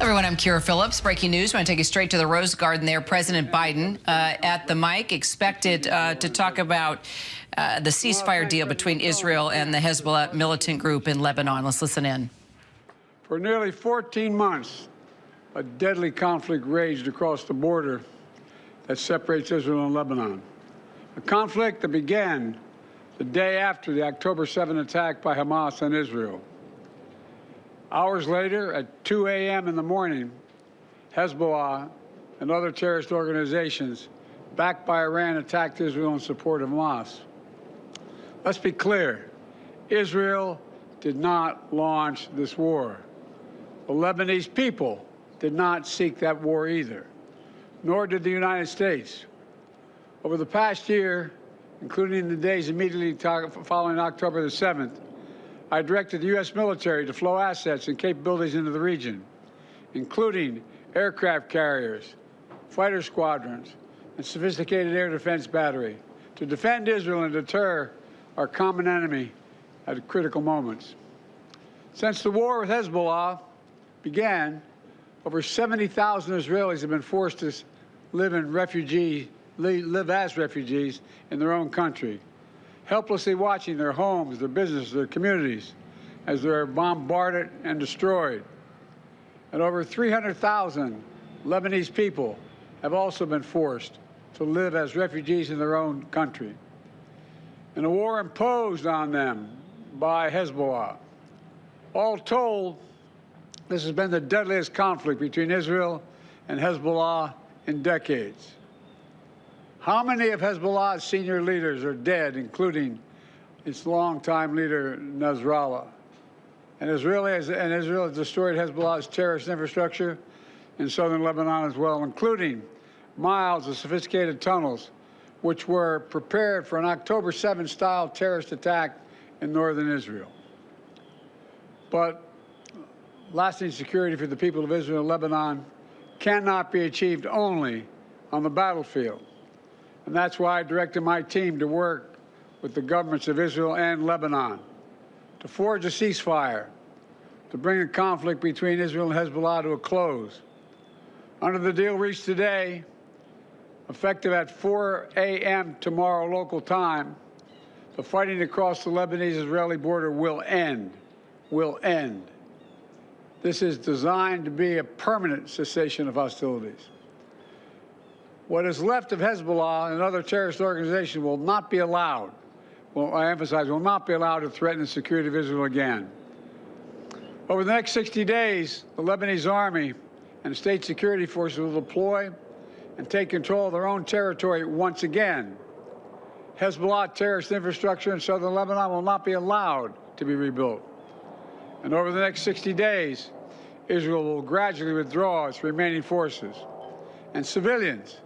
Everyone, I'm Kira Phillips. Breaking news. I want to take you straight to the Rose Garden there. President Biden at the mic, expected to talk about the ceasefire deal between Israel and the Hezbollah militant group in Lebanon. Let's listen in. For nearly 14 months, a deadly conflict raged across the border that separates Israel and Lebanon. A conflict that began the day after the October 7 attack by Hamas on Israel. Hours later, at 2 a.m. in the morning, Hezbollah and other terrorist organizations backed by Iran attacked Israel in support of Hamas. Let's be clear, Israel did not launch this war. The Lebanese people did not seek that war either, nor did the United States. Over the past year, including the days immediately following October the 7th, I directed the U.S. military to flow assets and capabilities into the region, including aircraft carriers, fighter squadrons, and sophisticated air defense battery to defend Israel and deter our common enemy at critical moments. Since the war with Hezbollah began, over 70,000 Israelis have been forced to live as refugees in their own country, helplessly watching their homes, their businesses, their communities as they're bombarded and destroyed. And over 300,000 Lebanese people have also been forced to live as refugees in their own country. In a war imposed on them by Hezbollah. All told, this has been the deadliest conflict between Israel and Hezbollah in decades. How many of Hezbollah's senior leaders are dead, including its longtime leader, Nasrallah? And Israel has destroyed Hezbollah's terrorist infrastructure in southern Lebanon as well, including miles of sophisticated tunnels, which were prepared for an October 7-style terrorist attack in northern Israel. But lasting security for the people of Israel and Lebanon cannot be achieved only on the battlefield. And that's why I directed my team to work with the governments of Israel and Lebanon to forge a ceasefire, to bring the conflict between Israel and Hezbollah to a close. Under the deal reached today, effective at 4 a.m. tomorrow local time, the fighting across the Lebanese-Israeli border will end. Will end. This is designed to be a permanent cessation of hostilities. What is left of Hezbollah and other terrorist organizations will not be allowed, well, I emphasize, will not be allowed to threaten the security of Israel again. Over the next 60 days, the Lebanese army and state security forces will deploy and take control of their own territory once again. Hezbollah terrorist infrastructure in southern Lebanon will not be allowed to be rebuilt. And over the next 60 days, Israel will gradually withdraw its remaining forces. And civilians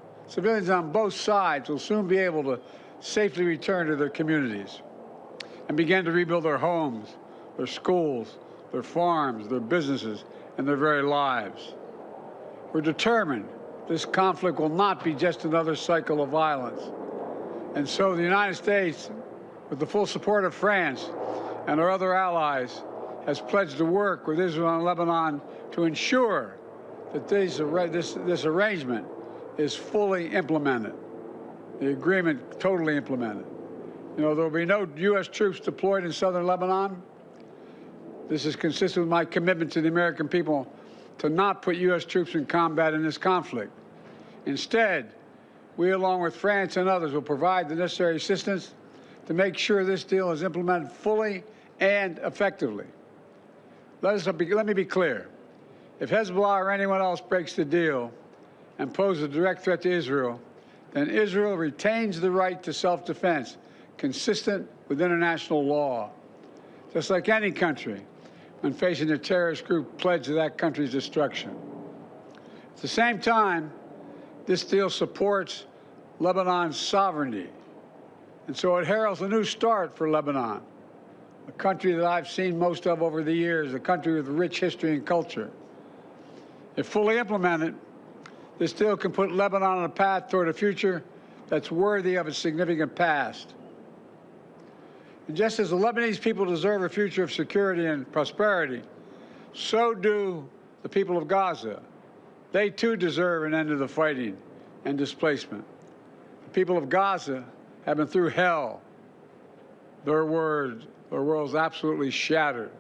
on both sides will soon be able to safely return to their communities and begin to rebuild their homes, their schools, their farms, their businesses, and their very lives. We're determined this conflict will not be just another cycle of violence. And so the United States, with the full support of France and our other allies, has pledged to work with Israel and Lebanon to ensure that this arrangement is fully implemented, the agreement totally implemented. You know, there will be no U.S. troops deployed in southern Lebanon. This is consistent with my commitment to the American people to not put U.S. troops in combat in this conflict. Instead, we, along with France and others, will provide the necessary assistance to make sure this deal is implemented fully and effectively. Let me be clear. If Hezbollah or anyone else breaks the deal and poses a direct threat to Israel, then Israel retains the right to self-defense, consistent with international law, just like any country when facing a terrorist group pledged to that country's destruction. At the same time, this deal supports Lebanon's sovereignty, and so it heralds a new start for Lebanon, a country that I've seen most of over the years, a country with rich history and culture. If fully implemented, this deal can put Lebanon on a path toward a future that's worthy of its significant past. And just as the Lebanese people deserve a future of security and prosperity, so do the people of Gaza. They too deserve an end to the fighting and displacement. The people of Gaza have been through hell. Their world's absolutely shattered.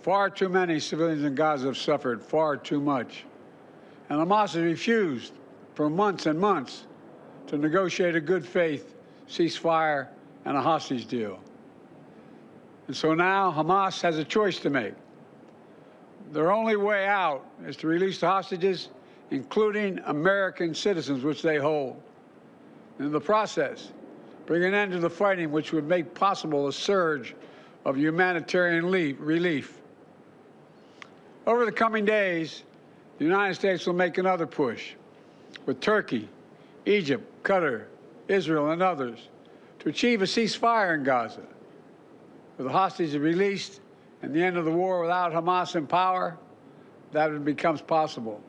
Far too many civilians in Gaza have suffered far too much. And Hamas has refused for months and months to negotiate a good faith ceasefire and a hostage deal. And so now Hamas has a choice to make. Their only way out is to release the hostages, including American citizens, which they hold. In the process, bring an end to the fighting, which would make possible a surge of humanitarian relief. Over the coming days, the United States will make another push with Turkey, Egypt, Qatar, Israel, and others to achieve a ceasefire in Gaza. With the hostages released and the end of the war without Hamas in power, that becomes possible.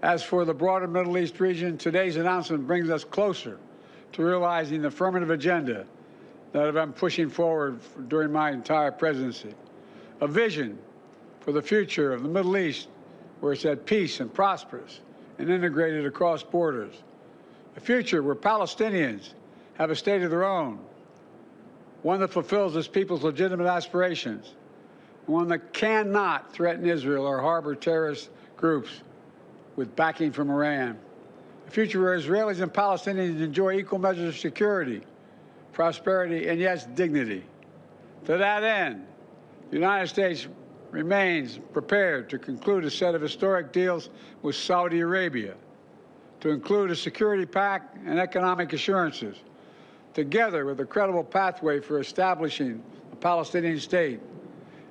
As for the broader Middle East region, today's announcement brings us closer to realizing the affirmative agenda that I've been pushing forward during my entire presidency. A vision for the future of the Middle East where it's at peace and prosperous and integrated across borders. A future where Palestinians have a state of their own, one that fulfills its people's legitimate aspirations, one that cannot threaten Israel or harbor terrorist groups with backing from Iran. A future where Israelis and Palestinians enjoy equal measures of security, prosperity, and yes, dignity. To that end, the United States remains prepared to conclude a set of historic deals with Saudi Arabia, to include a security pact and economic assurances, together with a credible pathway for establishing a Palestinian state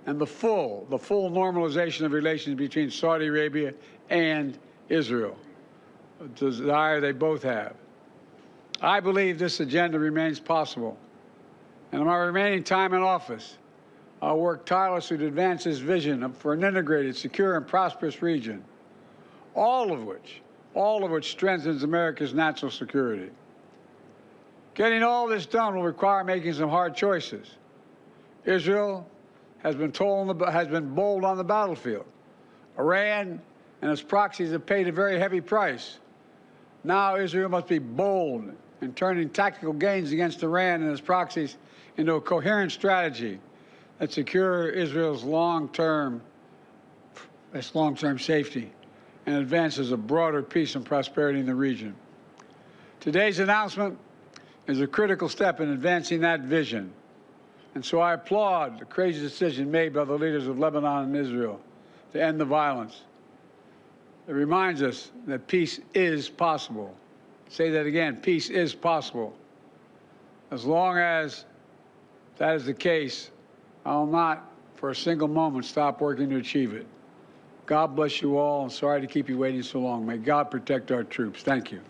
and the full normalization of relations between Saudi Arabia and Israel, a desire they both have. I believe this agenda remains possible, and in my remaining time in office, I'll work tirelessly to advance this vision for an integrated, secure, and prosperous region, all of which strengthens America's national security. Getting all this done will require making some hard choices. Israel has been bold on the battlefield. Iran and its proxies have paid a very heavy price. Now Israel must be bold in turning tactical gains against Iran and its proxies into a coherent strategy that secures Israel's long-term safety and advances a broader peace and prosperity in the region. Today's announcement is a critical step in advancing that vision. And so I applaud the crazy decision made by the leaders of Lebanon and Israel to end the violence. It reminds us that peace is possible. Say that again, peace is possible. As long as that is the case, I will not for a single moment stop working to achieve it. God bless you all. I'm sorry to keep you waiting so long. May God protect our troops. Thank you.